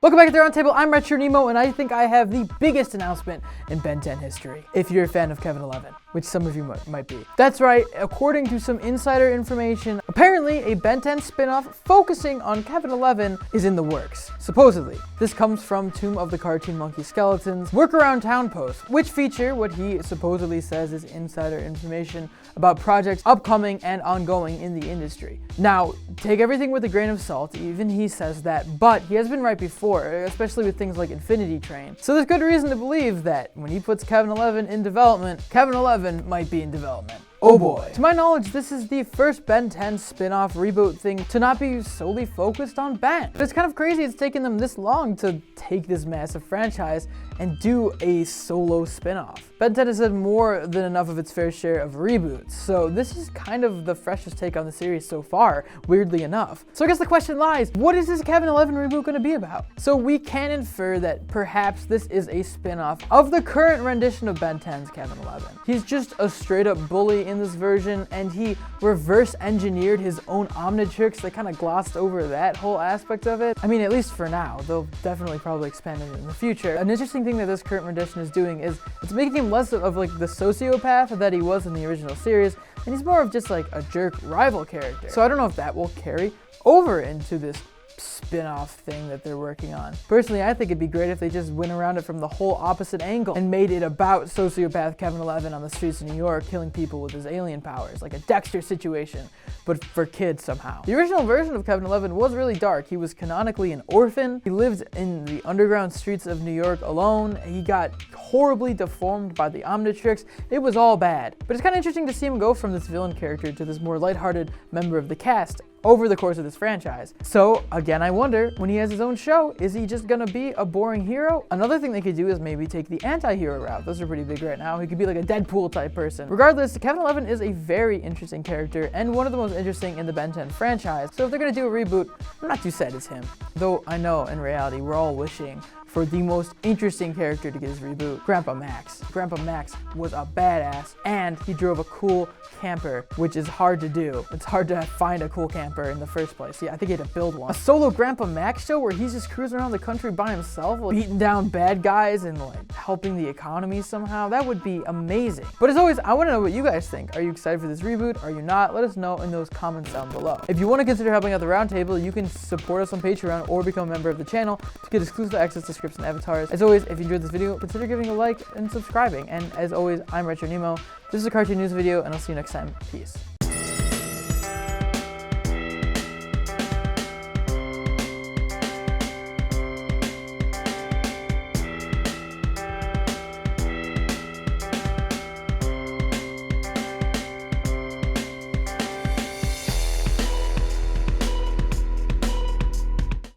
Welcome back to the Roundtable. I'm Retro Nemo, and I think I have the biggest announcement in Ben 10 history, if you're a fan of Kevin 11, which some of you might be. That's right, according to some insider information, apparently a Ben 10 spin-off focusing on Kevin 11 is in the works, supposedly. This comes from Tomb of the Cartoon Monkey Skeletons' Workaround Town post, which feature what he supposedly says is insider information about projects upcoming and ongoing in the industry. Now, take everything with a grain of salt, even he says that, but he has been right before, especially with things like Infinity Train. So there's good reason to believe that when he puts Kevin 11 in development, Kevin 11 might be in development. Oh boy. To my knowledge, this is the first Ben 10 spin-off reboot thing to not be solely focused on Ben. But it's kind of crazy it's taken them this long to take this massive franchise and do a solo spin-off. Ben 10 has had more than enough of its fair share of reboots, so this is kind of the freshest take on the series so far, weirdly enough. So I guess the question lies, what is this Kevin 11 reboot going to be about? So we can infer that perhaps this is a spin-off of the current rendition of Ben 10's Kevin 11. He's just a straight-up bully in this version, and he reverse engineered his own Omnitrix. They kind of glossed over that whole aspect of it. I mean, at least for now. They'll definitely probably expand it in the future. An interesting thing that this current rendition is doing is it's making him less of like the sociopath that he was in the original series, and he's more of just like a jerk rival character. So I don't know if that will carry over into this spin-off thing that they're working on. Personally, I think it'd be great if they just went around it from the whole opposite angle and made it about sociopath Kevin 11 on the streets of New York killing people with his alien powers, like a Dexter situation, but for kids somehow. The original version of Kevin 11 was really dark. He was canonically an orphan. He lived in the underground streets of New York alone. He got horribly deformed by the Omnitrix. It was all bad. But it's kind of interesting to see him go from this villain character to this more lighthearted member of the cast over the course of this franchise. So again, I wonder, when he has his own show, is he just gonna be a boring hero? Another thing they could do is maybe take the anti-hero route. Those are pretty big right now. He could be like a Deadpool type person. Regardless, Kevin 11 is a very interesting character and one of the most interesting in the Ben 10 franchise. So if they're gonna do a reboot, I'm not too sad it's him. Though I know in reality, we're all wishing for the most interesting character to get his reboot, Grandpa Max. Grandpa Max was a badass, and he drove a cool camper, which is hard to do. It's hard to find a cool camper in the first place. Yeah, I think he had to build one. A solo Grandpa Max show where he's just cruising around the country by himself, like, beating down bad guys and like helping the economy somehow. That would be amazing. But as always, I want to know what you guys think. Are you excited for this reboot? Are you not? Let us know in those comments down below. If you want to consider helping out the Roundtable, you can support us on Patreon or become a member of the channel to get exclusive access to scripts and avatars. As always, if you enjoyed this video, consider giving a like and subscribing. And as always, I'm Retro Nemo. This is a cartoon news video, and I'll see you next time. Peace.